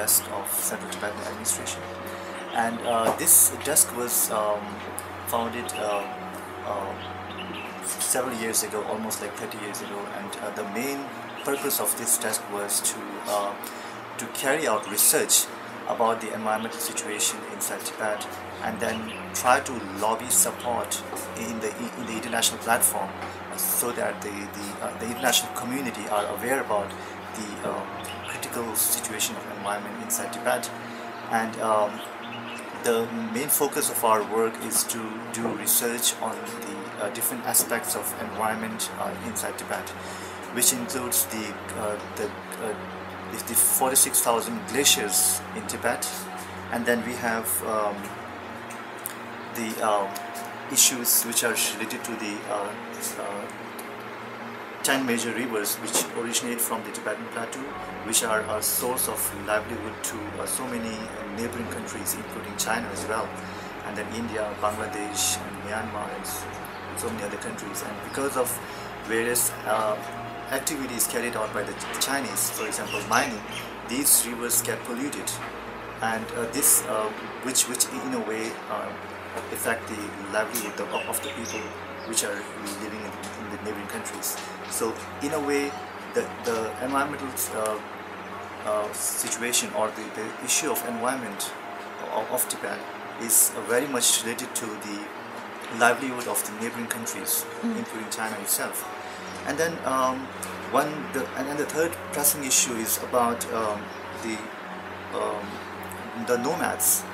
desk of Central Tibetan Administration. And this desk was founded several years ago, almost like 30 years ago, and the main purpose of this desk was to carry out research about the environmental situation inside Tibet, and then try to lobby support in the international platform, so that the international community are aware about the critical situation of environment inside Tibet. And the main focus of our work is to do research on the different aspects of environment inside Tibet, which includes the 46,000 glaciers in Tibet, and then we have the issues which are related to the 10 major rivers which originate from the Tibetan Plateau, which are a source of livelihood to so many neighboring countries, including China as well, and then India, Bangladesh, and Myanmar, and so many other countries. And because of various activities carried out by the Chinese, for example mining, these rivers get polluted, and this which in a way affect the livelihood of the people which are living in the neighboring countries. So in a way, the environmental situation, or the issue of environment of Tibet is very much related to the livelihood of the neighboring countries, including China itself. And then the third pressing issue is about the nomads.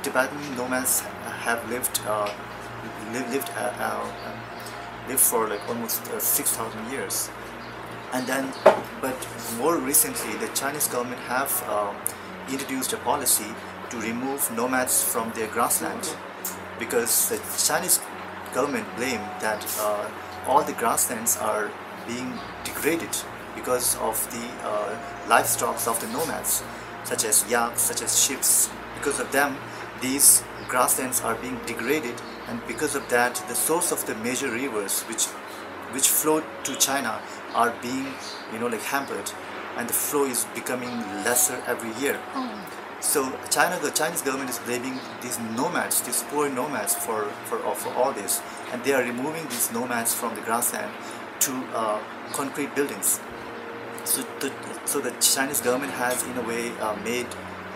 Tibetan nomads have lived for like almost 6,000 years, and then but more recently the Chinese government have introduced a policy to remove nomads from their grassland, because the Chinese government blame that all the grasslands are being degraded because of the livestock of the nomads, such as yaks, such as sheep. Because of them, these grasslands are being degraded, and because of that, the source of the major rivers which flow to China are being hampered, and the flow is becoming lesser every year. So the Chinese government is blaming these nomads, these poor nomads for all this, and they are removing these nomads from the grassland to concrete buildings. So the Chinese government has in a way made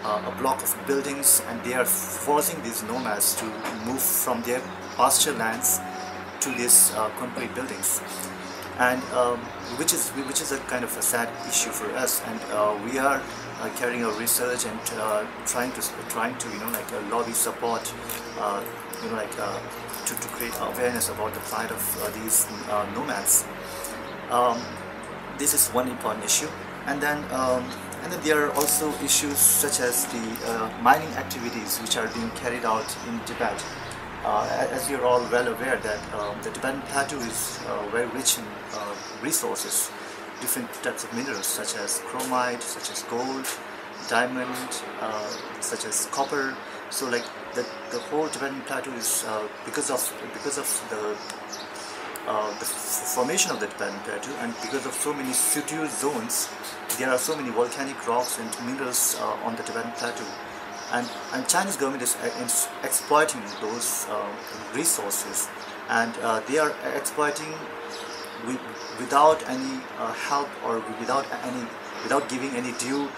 a block of buildings, and they are forcing these nomads to move from their pasture lands to these concrete buildings, and which is a kind of a sad issue for us. And we are carrying out research and trying to lobby support, to create awareness about the plight of these nomads. This is one important issue, and then there are also issues such as the mining activities which are being carried out in Tibet. As you're all well aware that the Tibetan Plateau is very rich in resources, different types of minerals such as chromite, such as gold, diamond, such as copper. So like the whole Tibetan Plateau is because of the formation of the Tibetan Plateau, and because of so many situ zones, there are so many volcanic rocks and minerals on the Tibetan Plateau, and Chinese government is exploiting those resources, and they are exploiting without any help, or without giving any due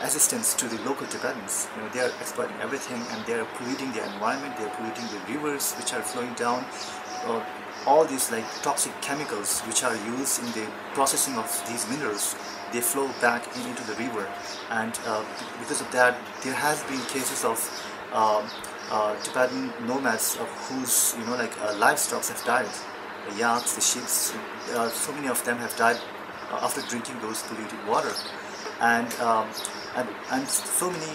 assistance to the local Tibetans. They are exploiting everything, and they are polluting the environment. They are polluting the rivers which are flowing down. All these like toxic chemicals which are used in the processing of these minerals, they flow back into the river, and because of that, there has been cases of Tibetan nomads whose livestock have died. The yaks, the sheep, so many of them have died after drinking those polluted water, and so many.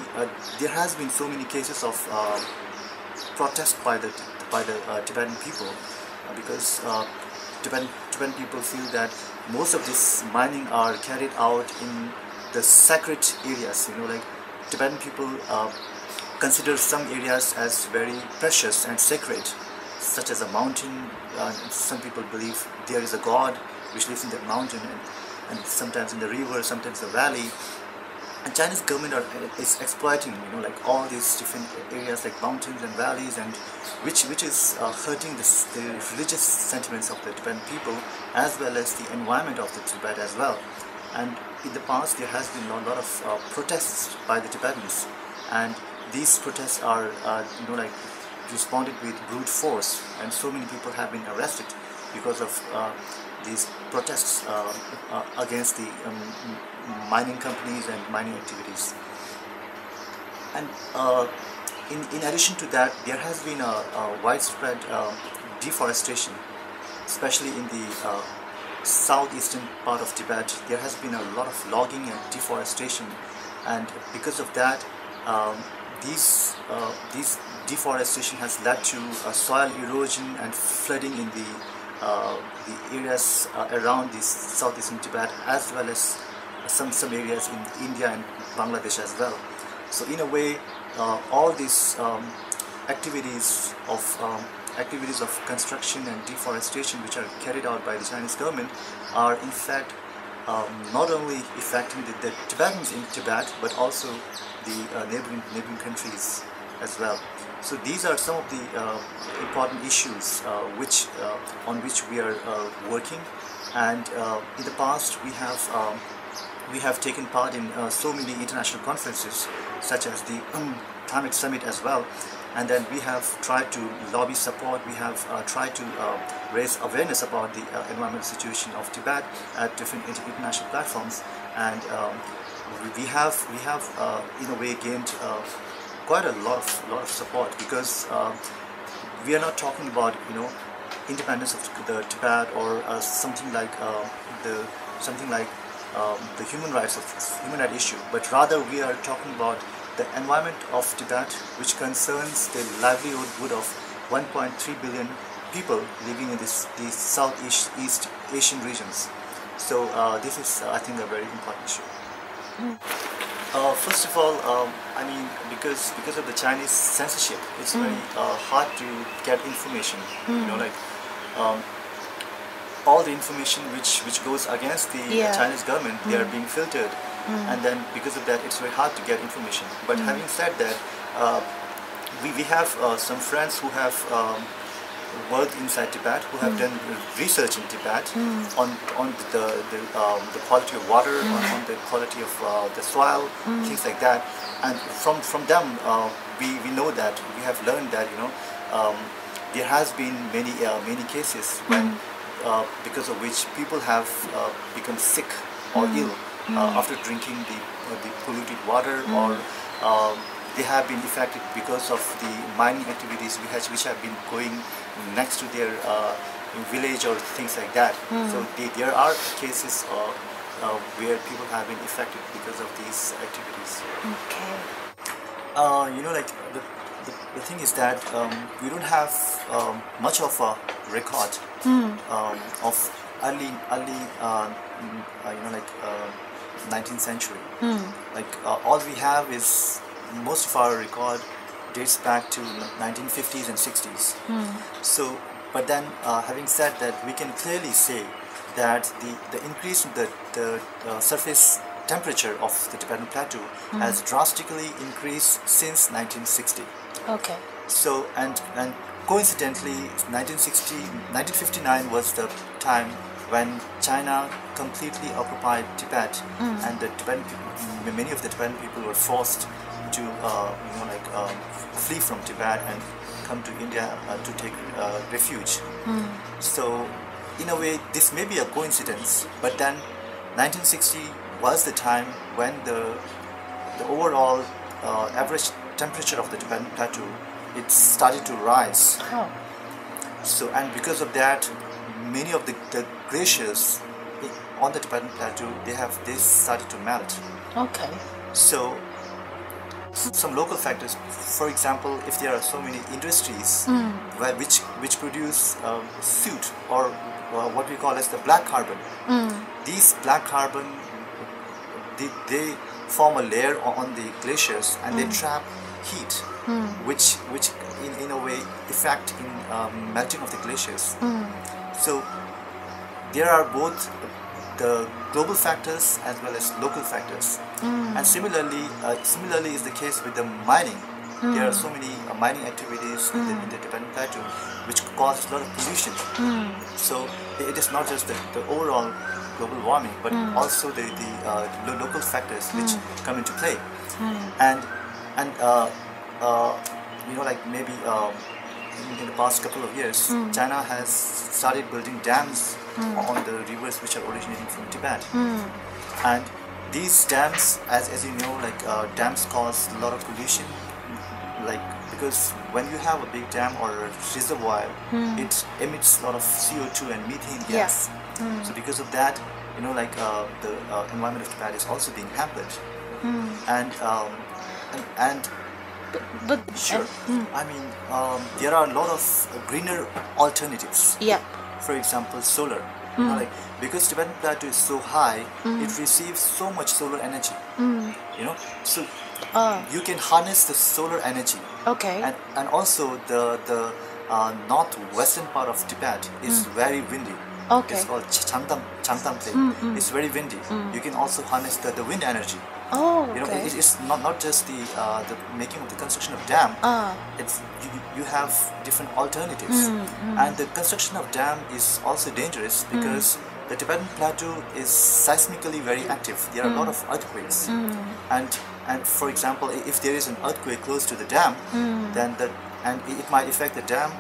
There has been so many cases of protest by the Tibetan people, because Tibetan people feel that most of this mining are carried out in the sacred areas. Tibetan people consider some areas as very precious and sacred, such as a mountain. Some people believe there is a god which lives in that mountain, and sometimes in the river, sometimes the valley. And Chinese government is exploiting, like all these different areas like mountains and valleys, and which is hurting the religious sentiments of the Tibetan people as well as the environment of the Tibet as well. And in the past there has been a lot of protests by the Tibetans, and these protests are like responded with brute force, and so many people have been arrested because of these protests against the mining companies and mining activities. And in addition to that, there has been a widespread deforestation, especially in the southeastern part of Tibet. There has been a lot of logging and deforestation, and because of that, these deforestation has led to soil erosion and flooding in the areas around the southeastern Tibet, as well as some areas in India and Bangladesh as well. So in a way, all these activities of construction and deforestation which are carried out by the Chinese government are in fact not only affecting the Tibetans in Tibet, but also the neighboring countries as well. So these are some of the important issues on which we are working, and in the past we have taken part in so many international conferences such as the Climate Summit as well, and then we have tried to lobby support, we have tried to raise awareness about the environmental situation of Tibet at different international platforms, and we have in a way gained quite a lot of support, because we are not talking about independence of the Tibet or something like the human rights issue, but rather we are talking about the environment of Tibet, which concerns the livelihood of 1.3 billion people living in these Southeast Asian regions. So this is, I think, a very important issue. First of all, I mean, because of the Chinese censorship, it's very hard to get information. All the information which goes against the Chinese government, they are being filtered, and then because of that, it's very hard to get information. But having said that, we have some friends who have worked inside Tibet, who have done research in Tibet on the quality of water, on the quality of the soil, things like that. And from them, we know that, we have learned that there has been many cases when because of which people have become sick or ill after drinking the polluted water, or they have been affected because of the mining activities which have been going next to their village or things like that. So there are cases where people have been affected because of these activities. Okay. Like the thing is that we don't have much of a record of early 19th century. Like all we have is, most of our record dates back to 1950s and 60s. So, but then having said that, we can clearly say that the increase in the surface temperature of the Tibetan Plateau has drastically increased since 1960. Okay. So, and coincidentally, 1959 was the time when China completely occupied Tibet, and the many of the Tibetan people were forced to flee from Tibet and come to India to take refuge. So in a way, this may be a coincidence, but then 1960 was the time when the overall average temperature of the Tibetan Plateau, it started to rise. So, and because of that, many of the glaciers on the Tibetan Plateau, they started to melt. Okay. So some local factors, for example, if there are so many industries which produce soot, or what we call as the black carbon, these black carbon, they form a layer on the glaciers, and they trap heat, which in a way affect in melting of the glaciers. So there are both the global factors as well as local factors. And similarly is the case with the mining. There are so many mining activities in the Tibetan Plateau which cause a lot of pollution. So it is not just the overall global warming, but also the local factors which come into play. And like maybe in the past couple of years, China has started building dams on the rivers which are originating from Tibet. And these dams, as you know, like dams cause a lot of pollution. Like, because when you have a big dam or a reservoir, it emits a lot of CO2 and methane gas. So because of that, like the environment of Tibet is also being hampered. But sure. I mean, there are a lot of greener alternatives. For example, solar. Like, because Tibetan Plateau is so high, it receives so much solar energy. So you can harness the solar energy. And also the northwestern part of Tibet is very windy. It's called Changtang Plain. It's very windy. You can also harness the wind energy. It is not just the making of the construction of dam. It's you have different alternatives, and the construction of dam is also dangerous because the Tibetan Plateau is seismically very active. There are a lot of earthquakes, and for example, if there is an earthquake close to the dam, then it might affect the dam,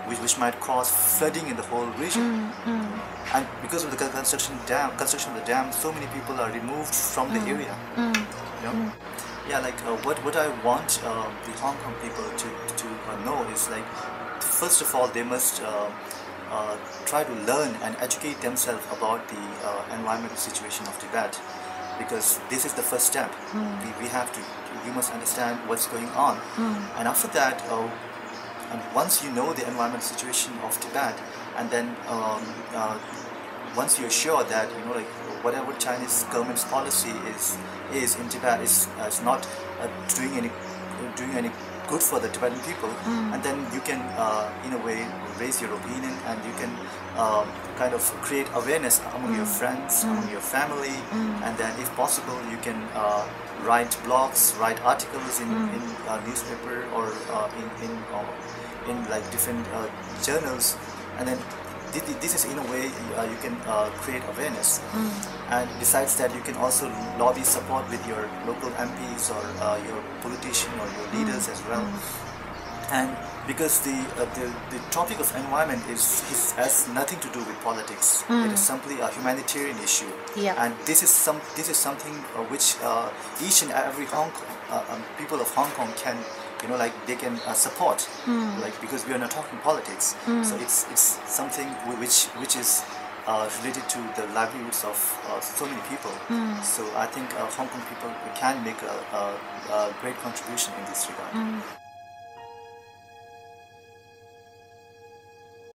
which might cause flooding in the whole region. And because of the construction of the dam, so many people are removed from the area. Yeah, like what I want the Hong Kong people to know is, like, first of all, they must try to learn and educate themselves about the environmental situation of Tibet, because this is the first step. We must understand what's going on, and after that, and once you know the environmental situation of Tibet, and then once you're sure that like whatever Chinese government's policy is in Tibet is not doing any good for the Tibetan people, and then you can in a way raise your opinion, and you can kind of create awareness among your friends, among your family, and then if possible you can write blogs, write articles in newspaper or in like different journals, and then this is in a way you can create awareness. And besides that, you can also lobby support with your local MPs or your politician or your leaders as well. And because the topic of environment has nothing to do with politics. It is simply a humanitarian issue. And this is something which each and every people of Hong Kong can like they can support, like, because we are not talking politics. So it's something which is related to the livelihoods of so many people. So I think Hong Kong people can make a great contribution in this regard.